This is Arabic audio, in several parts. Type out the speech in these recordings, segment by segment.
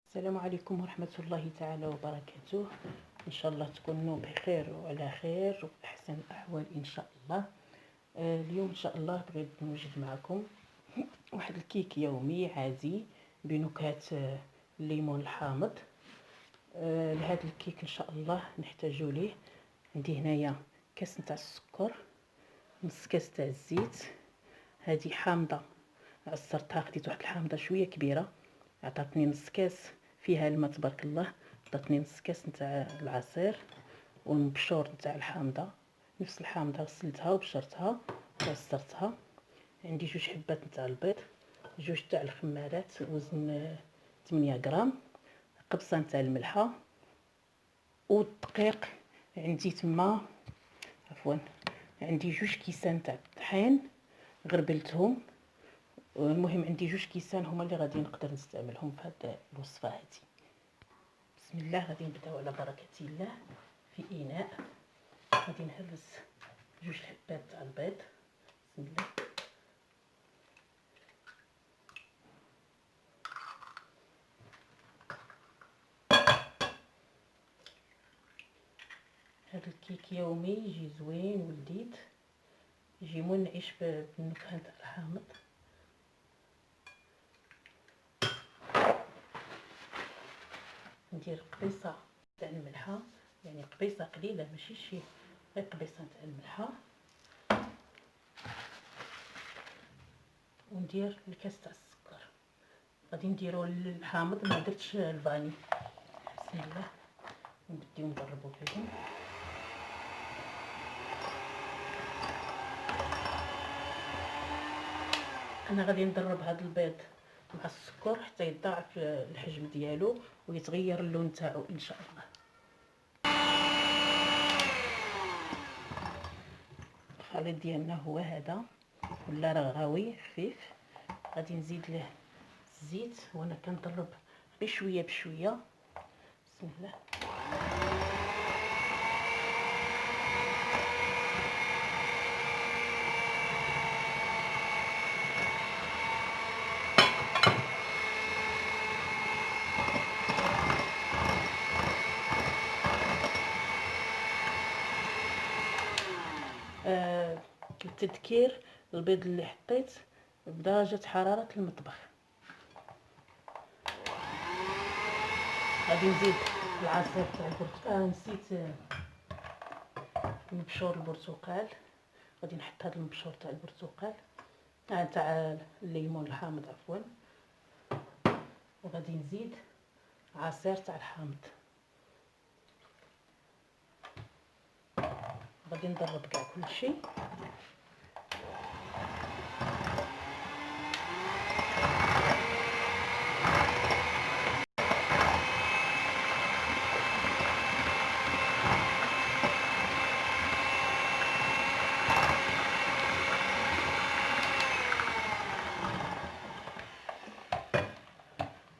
السلام عليكم ورحمة الله تعالى وبركاته. إن شاء الله تكونوا بخير وعلى خير وأحسن الأحوال إن شاء الله. اليوم إن شاء الله بغيت نوجد معكم واحد الكيك يومي عادي بنكهة الليمون الحامض. لهذا الكيك إن شاء الله نحتاجو ليه، عندي هنايا كاس نتاع السكر، نص كاس تاع الزيت، هذه حامضة عصرتها، خديت واحد الحامضة شوية كبيرة عطاتني نص كاس فيها الماء تبارك الله، عطاتني نص كاس نتاع العصير، والمبشور نتاع الحامضه، نفس الحامضه غسلتها وبشرتها وعصرتها. عندي جوج حبات نتاع البيض، جوج تاع الخمارات وزن 8 غرام، قبصه نتاع الملحه والدقيق. عندي تما عندي جوج كيسان تاع الطحين غربلتهم. المهم عندي جوج كيسان هما اللي غادي نقدر نستعملهم في هذه الوصفه هذه. بسم الله، غادي نبداو على بركه الله. في اناء غادي نهرس جوج حبات تاع البيض. بسم الله. هذا الكيك يومي يجي زوين ولذيذ، يجي منعش بالنكهه تاع الحامض. ندير قبيصه تاع الملحه، يعني قبيصه قليله ماشي شي، غير قبيصه تاع الملحه، وندير الكاس تاع السكر. غادي نديرو الحامض، ما درتش الفاني. بسم الله، نبداو نضربو فيهم. انا غادي ندرب هذا البيض مع السكر حتى يضاعف الحجم ديالو ويتغير اللون تاعو ان شاء الله. الخليط ديالنا هو هذا، ولا رغاوي خفيف. غادي نزيد له الزيت وانا كنضرب بشويه بشويه. بسم الله. التذكير، البيض اللي حطيت بدرجة حرارة المطبخ. غادي نزيد العصير تاع البرتقال، نسيت مبشور البرتقال. غادي نحط هذا المبشور تاع البرتقال تاع الليمون الحامض عفوا، وغادي نزيد عصير تاع الحامض. غادي نضرب كاع كلشي.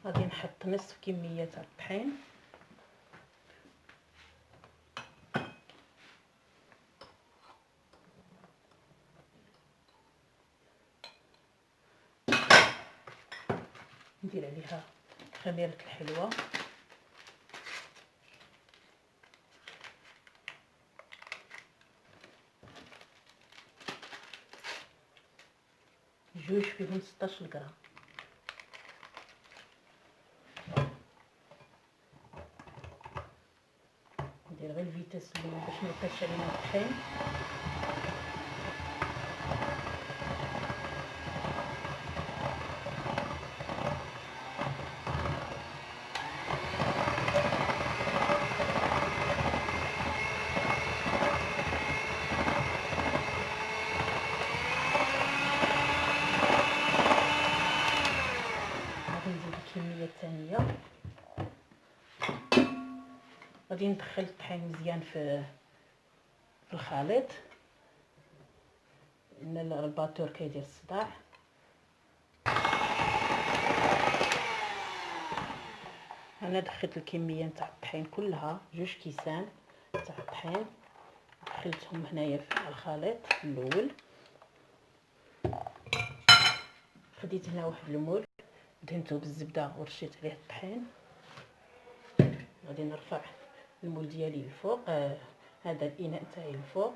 غادي نحط نصف كمية تاع الطحين، ندير عليها خميرة الحلوى، جوج فيهم 16 غرام. ندير غير الفيتاس الاول باش ما يبقاش علينا الطحين. غادي نزيد الكميه الثانيه. غادي ندخل الطحين مزيان في الخليط، لان الباتور كيدير الصداع. انا دخلت الكميه نتاع الطحين كلها، جوج كيسان تاع الطحين دخلتهم هنايا في الخليط الاول. خديت هنا واحد المول دهنته بالزبده ورشيت عليه الطحين. غادي نرفع المول ديالي الفوق، هذا الاناء تاعي الفوق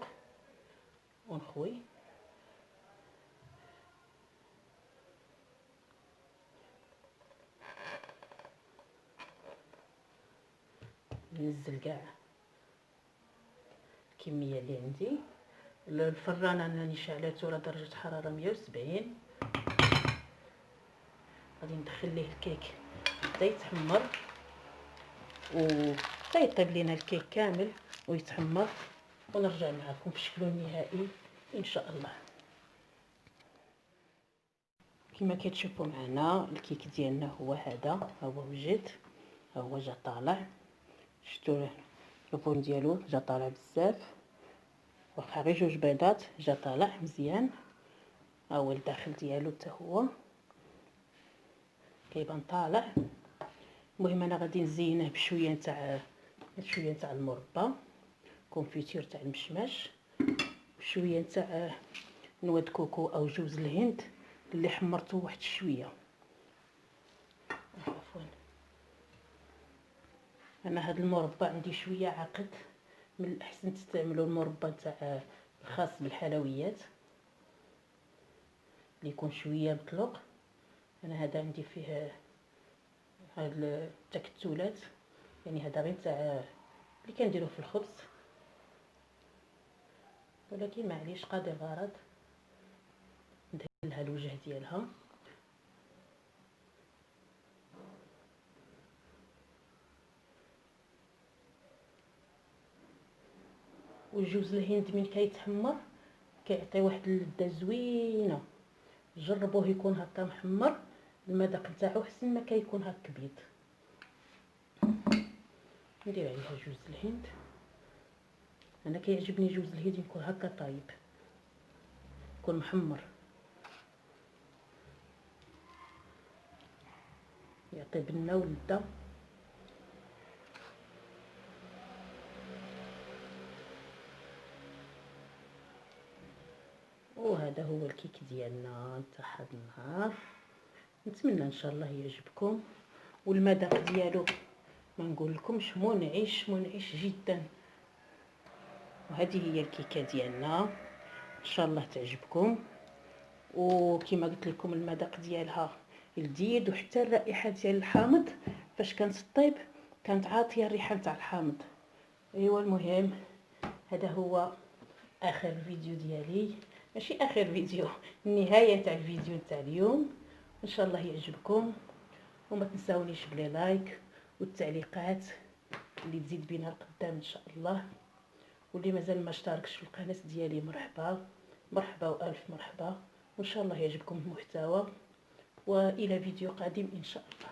ونخوي. ننزل كاع الكميه اللي عندي. الفران انا شعلته على درجه حراره 170. غادي ندخل ليه الكيك حتى يتحمر وحتى يطيب لينا الكيك كامل ويتحمر، ونرجع معكم في شكله النهائي ان شاء الله. كما كتشوفوا معنا الكيك ديالنا هو هذا، ها هو وجد، ها هو جا طالع. شفتوا البون ديالو جا طالع بزاف، واخا غير جوج بيضات جا طالع مزيان. ها هو الداخل ديالو حتى هو كيبان طالع. المهم انا غادي نزينه بشويه تاع المربى، كونفيتير تاع المشماش، بشويه تاع نواه كوكو او جوز الهند اللي حمرته واحد شويه. عفوا، انا هذا المربى عندي شويه عقد، من الاحسن تستعملوا المربى تاع الخاص بالحلويات اللي يكون شويه مطلوق. انا هذا عندي فيه هاد التكتلات، يعني هذا غير تاع اللي كنديروه في الخبز، ولكن معليش قاضي الغرض ندهن لها الوجه ديالها. وجوز الهند من كيتحمر كيعطي واحد اللذه زوينه، جربوه يكون هكا محمر، المذاق نتاعو حسن ما كيكون هكا بيض. ندير عليها جوز الهند، انا كيعجبني جوز الهند يكون هكا طايب، يكون محمر، يعطي بنه ولذه. وهذا هو الكيك ديالنا تاع هذا النهار. نتمنى ان شاء الله يعجبكم، والمذاق ديالو ما نقول لكمش منعش جدا. وهذه هي الكيكه ديالنا، ان شاء الله تعجبكم. وكما قلت لكم المذاق ديالها لذيذ، وحتى الرائحه ديال الحامض فاش كانت طيب كانت عاطيه الريحه تاع الحامض. ايوا المهم هذا هو اخر فيديو ديالي، ماشي اخر فيديو، النهايه تاع الفيديو تاع اليوم. ان شاء الله يعجبكم، وما تنساونيش بلي لايك والتعليقات اللي تزيد بينا القدام ان شاء الله. واللي مازال ما اشتركش في القناه ديالي مرحبا مرحبا والف مرحبا، وان شاء الله يعجبكم المحتوى، والى فيديو قادم ان شاء الله.